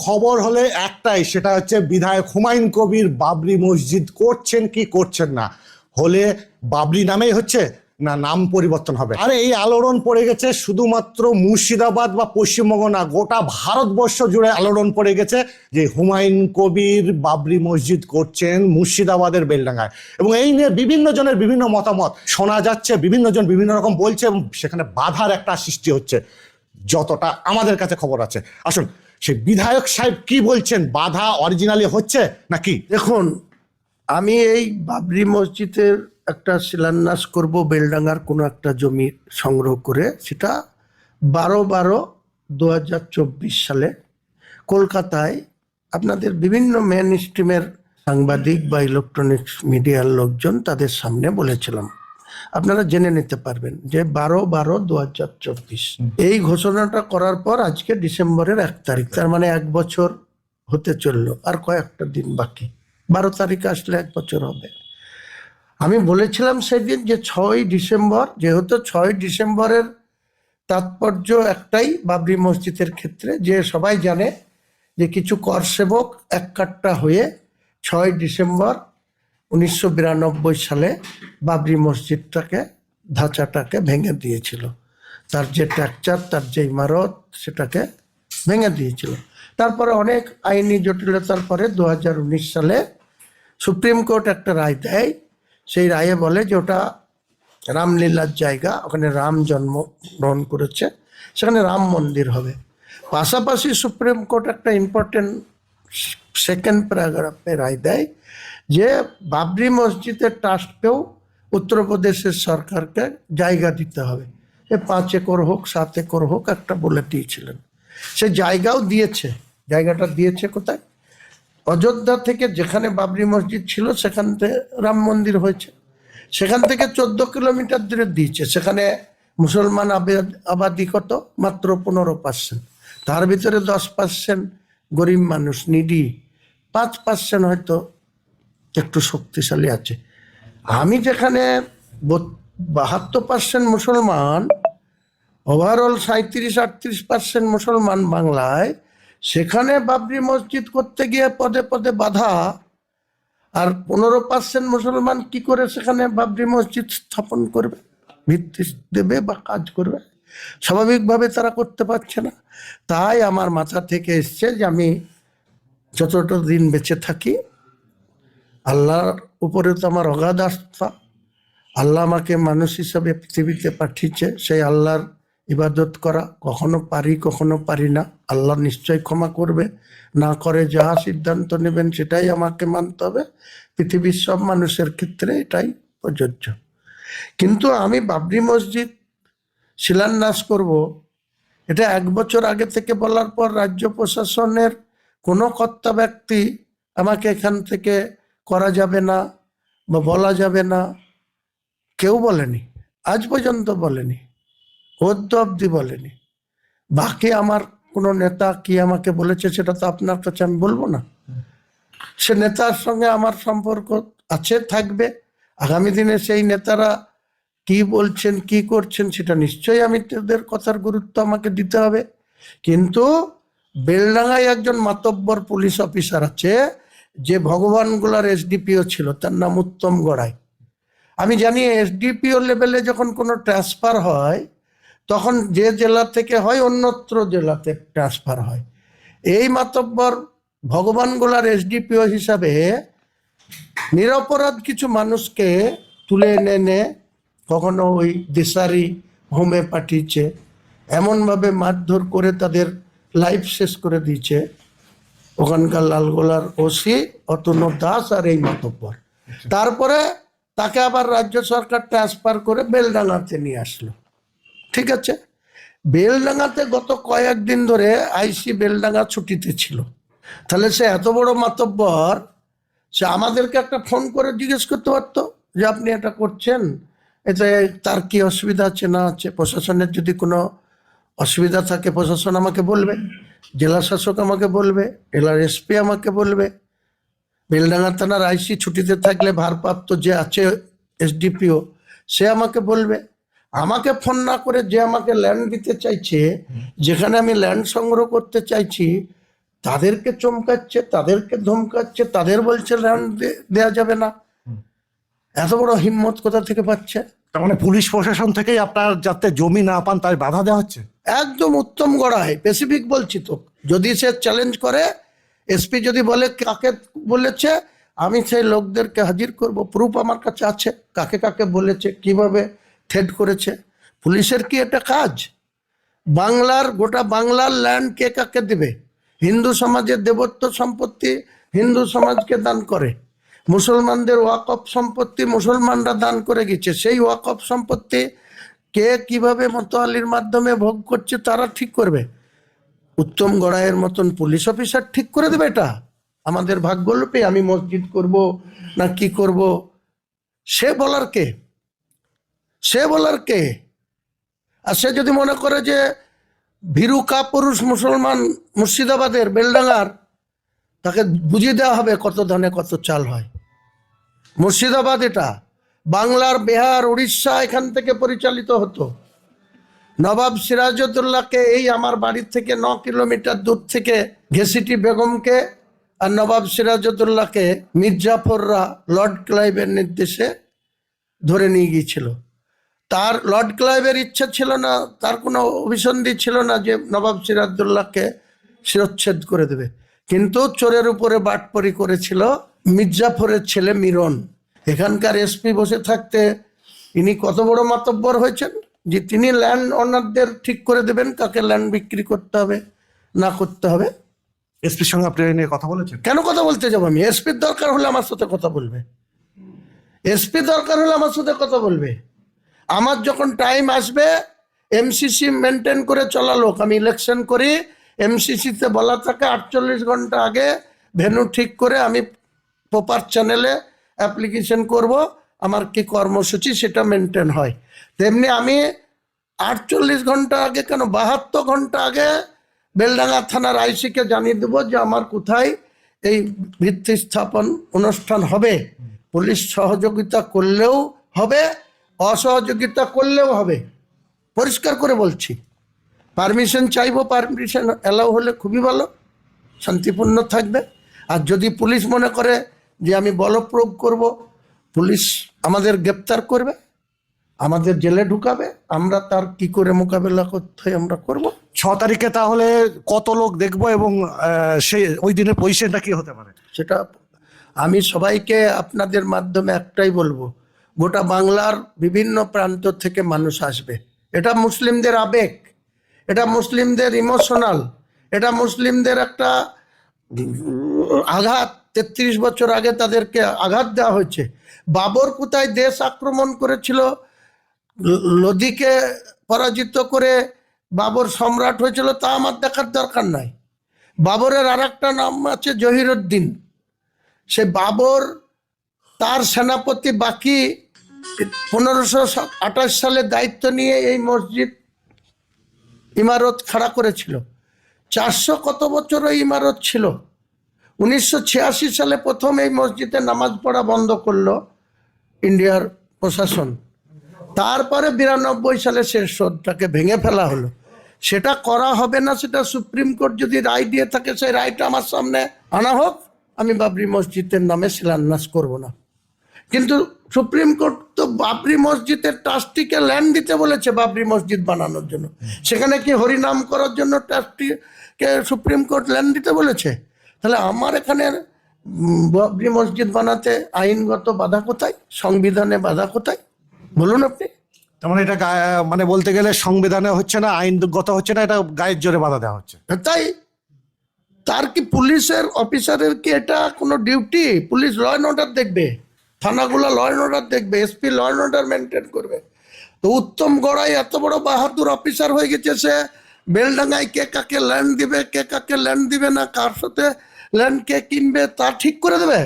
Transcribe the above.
খবর হলে একটাই, সেটা হচ্ছে বিধায়ক হুমায়ুন কবির বাবরি মসজিদ করছেন কি করছেন না, হলে বাবরি নামেই হচ্ছে না নাম পরিবর্তন হবে। আরে এই আলোড়ন পড়ে গেছে শুধুমাত্র মুর্শিদাবাদ বা পশ্চিমবঙ্গ না, গোটা ভারতবর্ষ জুড়ে আলোড়ন পড়ে গেছে যে হুমায়ুন কবির বাবরি মসজিদ করছেন মুর্শিদাবাদের বেলডাঙ্গায়। এবং এই নিয়ে বিভিন্ন জনের বিভিন্ন মতামত শোনা যাচ্ছে, বিভিন্ন জন বিভিন্ন রকম বলছে এবং সেখানে বাধার একটা সৃষ্টি হচ্ছে যতটা আমাদের কাছে খবর আছে। আসুন সেই বিধায়ক সাহেব কি বলছেন, বাধা অরিজিনালি হচ্ছে নাকি? দেখুন, আমি এই বাবরি মসজিদের একটা শিলান্যাস করব বেলডাঙ্গার কোনো একটা জমি সংগ্রহ করে, সেটা 12/12/2024 সালে কলকাতায় আপনাদের বিভিন্ন মেন স্ট্রিমের সাংবাদিক বা ইলেকট্রনিক্স মিডিয়ার লোকজন তাদের সামনে বলেছিলাম। আপনারা জেনে নিতে পারবেন যে 12/12/2024 এই ঘোষণাটা করার পর আজকে ডিসেম্বরের 1 তারিখ, তার মানে 1 বছর হতে চললো, আর কয়েকটা দিন বাকি। 12 তারিখে আসলে 1 বছর হবে। আমি বলেছিলাম সেদিন যে 6ই ডিসেম্বর, যেহেতু 6ই ডিসেম্বরের তাৎপর্য একটাই বাবরি মসজিদের ক্ষেত্রে, যে সবাই জানে যে কিছু কর সেবক এক কাট্টা হয়ে 6ই ডিসেম্বর 1992 সালে বাবরি মসজিদটাকে, ধাঁচাটাকে ভেঙে দিয়েছিল। তার যে স্ট্রাকচার, তার যে ইমারত, সেটাকে ভেঙে দিয়েছিল। তারপরে অনেক আইনি জটিলতার পরে 2019 সালে সুপ্রিম কোর্ট একটা রায় দেয়। সেই রায়ে বলে যে ওটা রামলীলার জায়গা, ওখানে রাম জন্মগ্রহণ করেছে, সেখানে রাম মন্দির হবে। পাশাপাশি সুপ্রিম কোর্ট একটা ইম্পর্টেন্ট সেকেন্ড প্যারাগ্রাফে রায় দেয় যে বাবরি মসজিদের ট্রাস্টকেও উত্তরপ্রদেশের সরকারকে জায়গা দিতে হবে। 5 একর হোক 7 একর হোক একটা বলে দিয়েছিলেন। সে জায়গাও দিয়েছে। জায়গাটা দিয়েছে কোথায়? অযোধ্যা থেকে, যেখানে বাবরি মসজিদ ছিল সেখান থেকে রাম মন্দির হয়েছে, সেখান থেকে 14 কিলোমিটার দূরে দিয়েছে। সেখানে মুসলমান আবাদি কত? মাত্র 15%। তার ভিতরে 10% গরিব মানুষ, নিডি। 5% হয়তো একটু শক্তিশালী আছে। আমি যেখানে 72% মুসলমান, ওভারঅল 37-38% মুসলমান বাংলায়, সেখানে বাবরি মসজিদ করতে গিয়ে পদে পদে বাধা। আর 15% মুসলমান কি করে সেখানে বাবরি মসজিদ স্থাপন করবে, ভিত্তি দেবে বা কাজ করবে? স্বাভাবিকভাবে তারা করতে পারছে না। তাই আমার মাথা থেকে এসছে যে আমি যতটা দিন বেঁচে থাকি, আল্লাহর উপরে তো আমার অগাধ আস্থা। আল্লাহ আমাকে মানুষ হিসাবে পৃথিবীতে পাঠিয়েছে, সেই আল্লাহর ইবাদত করা। কখনো পারি, কখনো পারি না। আল্লাহ নিশ্চয় ক্ষমা করবে, না করে যা সিদ্ধান্ত নেবেন সেটাই আমাকে মানতে হবে। পৃথিবীর সব মানুষের ক্ষেত্রে এটাই প্রযোজ্য। কিন্তু আমি বাবরি মসজিদ শিলান্যাস করব, এটা 1 বছর আগে থেকে বলার পর রাজ্য প্রশাসনের কোনো কর্তা ব্যক্তি আমাকে এখান থেকে করা যাবে না বা বলা যাবে না কেউ বলেনি, আজ পর্যন্ত বলেনি, অদ্য অব্দি বলেনি। বাকি আমার কোনো নেতা কি আমাকে বলেছে সেটা তো আপনার কাছে আমি বলবো না। সে নেতার সঙ্গে আমার সম্পর্ক আছে, থাকবে। আগামী দিনে সেই নেতারা কি বলছেন, কি করছেন, সেটা নিশ্চয়ই আমি তাদের কথার গুরুত্ব আমাকে দিতে হবে। কিন্তু বেলডাঙ্গায় একজন মাতব্বর পুলিশ অফিসার আছে, যে ভগবানগোলার এসডিপিও ছিল, তার নাম উত্তম গড়াই। আমি জানি এসডিপিও লেভেলে যখন কোনো ট্রান্সফার হয়, তখন যে জেলা থেকে হয় অন্যত্র জেলাতে ট্রান্সফার হয়। এই মাতব্বর ভগবানগোলার এসডিপিও হিসাবে নিরপরাধ কিছু মানুষকে তুলে এনে কখনো ওই দিশারি হোমে পাঠিয়েছে, এমনভাবে মারধর করে তাদের লাইফ শেষ করে দিয়েছে ওখানকার লালগোলার ওসি অতনু দাস আর এই মাতব্বর। তারপরে তাকে আবার রাজ্য সরকার ট্রান্সফার করে বেলডাঙ্গাতে নিয়ে আসলো। ঠিক আছে, বেলডাঙ্গাতে গত কয়েকদিন ধরে আইসি বেলডাঙ্গা ছুটিতে ছিল। তাহলে সে এত বড় মাতব্বর, সে আমাদেরকে একটা ফোন করে জিজ্ঞেস করতে পারতো যে আপনি এটা করছেন, এতে তার কি অসুবিধা আছে না আছে। প্রশাসনের যদি কোনো অসুবিধা থাকে প্রশাসন আমাকে বলবে, জেলা শাসক আমাকে বলবে, জেলার এসপি আমাকে বলবে। বেলডাঙ্গা থানার আইসি ছুটিতে থাকলে ভারপ্রাপ্ত যে আছে এসডিপিও, সে আমাকে বলবে। আমাকে ফোন না করে যে আমাকে ল্যান্ড দিতে চাইছে, যেখানে আমি ল্যান্ড সংগ্রহ করতে চাইছি, তাদেরকে চমকাচ্ছে, তাদেরকে ধমকাচ্ছে, তাদের বলছে ল্যান্ড দেয়া যাবে না। এত বড় হিম্মত কোথা থেকে পাচ্ছে? তার মানে পুলিশ প্রশাসন থেকেই আপনার যাতে জমি না পান তাই বাধা দেওয়া হচ্ছে। একদম উত্তম গড়ায়, স্পেসিফিক বলছি তো। যদি সে চ্যালেঞ্জ করে, এসপি যদি বলে কাকে বলেছে, আমি সেই লোকদেরকে হাজির করব, প্রুফ আমার কাছে আছে, কাকে কাকে বলেছে, কিভাবে থ্রেট করেছে। পুলিশের কি এটা কাজ? বাংলার গোটা বাংলার ল্যান্ড কে কাকে দেবে? হিন্দু সমাজের দেবত্ব সম্পত্তি হিন্দু সমাজকে দান করে, মুসলমানদের ওয়াকফ সম্পত্তি মুসলমানরা দান করে গেছে। সেই ওয়াকফ সম্পত্তি কে কিভাবে মতোয়ালির মাধ্যমে ভোগ করছে তারা ঠিক করবে। উত্তম গড়াইয়ের মতন পুলিশ অফিসার ঠিক করে দেবে এটা? আমাদের ভাগ্যলোপে আমি মসজিদ করব না কি করব, সে বলার কে? সে বলার কে? আর সে যদি মনে করে যে ভীরু কাপুরুষ মুসলমান মুর্শিদাবাদের বেলডাঙ্গার, তাকে বুঝিয়ে দেওয়া হবে কত ধানে কত চাল হয়। মুর্শিদাবাদ এটা বাংলার বিহার উড়িষ্যা এখান থেকে পরিচালিত হতো। নবাব সিরাজউদ্দৌলাকে এই আমার বাড়ির থেকে 9 কিলোমিটার দূর থেকে ঘেসিটি বেগমকে আর নবাব সিরাজউদ্দৌলাকে মির্জাফররা লর্ড ক্লাইভের নির্দেশে ধরে নিয়ে গিয়েছিল। তার লর্ড ক্লাইভের ইচ্ছা ছিল না, তার কোনো অভিসন্ধি ছিল না যে নবাব সিরাজউদ্দৌলাকে শিরচ্ছেদ করে দেবে, কিন্তু চোরের উপরে বাটপরি করেছিল মির্জাফরের ছেলে মিরন। এখানকার এসপি বসে থাকতে ইনি কত বড় মাতব্বর হয়েছেন যে তিনি ল্যান্ড ওনারদের ঠিক করে দেবেন কাকে ল্যান্ড বিক্রি করতে হবে না করতে হবে। এসপির সঙ্গে আপনি এই নিয়ে কথা বলেছেন? কেন কথা বলতে যাবো আমি? এসপির দরকার হলে আমার সাথে কথা বলবে, এসপি দরকার হলে আমার সাথে কথা বলবে। আমার যখন টাইম আসবে, এমসিসি মেনটেন করে চলা লোক, আমি ইলেকশন করি, এমসিসিতে বলা থাকে 48 ঘন্টা আগে ভেন্যু ঠিক করে আমি প্রপার চ্যানেলে অ্যাপ্লিকেশন করব, আমার কি কর্মসূচি সেটা মেনটেন হয়। তেমনি আমি 48 ঘন্টা আগে কেন 72 ঘন্টা আগে বেলডাঙ্গা থানার আইসিকে জানিয়ে দেবো যে আমার কোথায় এই ভিত্তি স্থাপন অনুষ্ঠান হবে। পুলিশ সহযোগিতা করলেও হবে, অসহযোগিতা করলেও হবে, পরিষ্কার করে বলছি। পারমিশন চাইবো, পারমিশন অ্যালাউ হলে খুবই ভালো, শান্তিপূর্ণ থাকবে। আর যদি পুলিশ মনে করে যে আমি বল প্রয়োগ করব, পুলিশ আমাদের গ্রেপ্তার করবে, আমাদের জেলে ঢুকাবে, আমরা তার কি করে মোকাবেলা করতে হয় আমরা করব। 6 তারিখে তাহলে কত লোক দেখবো এবং সেই ওই দিনের পজিশনটা কি হতে পারে? সেটা আমি সবাইকে আপনাদের মাধ্যমে একটাই বলবো, গোটা বাংলার বিভিন্ন প্রান্ত থেকে মানুষ আসবে। এটা মুসলিমদের আবেগ, এটা মুসলিমদের ইমোশনাল, এটা মুসলিমদের একটা আঘাত। 33 বছর আগে তাদেরকে আঘাত দেওয়া হয়েছে। বাবর কোথায় দেশ আক্রমণ করেছিল, লোদিকে পরাজিত করে বাবর সম্রাট হয়েছিল, তা আমার দেখার দরকার নাই। বাবরের আর একটা নাম আছে জহিরুদ্দিন। সে বাবর তার সেনাপতি বাকি 1528 সালে দায়িত্ব নিয়ে এই মসজিদ ইমারত খাড়া করেছিল। 400 কত বছর ওই ইমারত ছিল। 1986 সালে প্রথম এই মসজিদে নামাজ পড়া বন্ধ করলো ইন্ডিয়ার প্রশাসন। তারপরে 92 সালে সেই শোধটাকে ভেঙে ফেলা হলো। সেটা করা হবে না, সেটা সুপ্রিম কোর্ট যদি রায় দিয়ে থাকে সেই রায়টা আমার সামনে আনা হোক, আমি বাবরি মসজিদের নামে শিলান্যাস করব না। কিন্তু সুপ্রিম কোর্ট তো বাবরি মসজিদের ট্রাস্টিকে ল্যান্ড দিতে বলেছে বাবরি মসজিদ বানানোর জন্য। সেখানে কি হরিনাম করার জন্য ট্রাস্টিকে সুপ্রিম কোর্ট ল্যান্ড দিতে বলেছে? তাহলে আমার এখানে বাবরি মসজিদ বানাতে আইনগত বাধা কোথায়, সংবিধানে বাধা কোথায় বলুন আপনি? তার মানে এটা মানে বলতে গেলে সংবিধানে হচ্ছে না, আইনগত হচ্ছে না, এটা গায়ের জোরে বাধা দেওয়া হচ্ছে। তাই তার কি পুলিশের অফিসারের কি এটা কোনো duty? Police law and order দেখবে, থানাগুলো ল অ্যান্ড অর্ডার দেখবে, SP law and order maintain করবে। তো উত্তম গড়াই এত বড় বাহাদুর অফিসার হয়ে গেছে, সে বেলডাঙ্গায় কে কাকে ল্যান্ড দিবে, কে কাকে ল্যান্ড দিবে না, কার সাথে ল্যান্ড কে কিনবে তা ঠিক করে দেবে।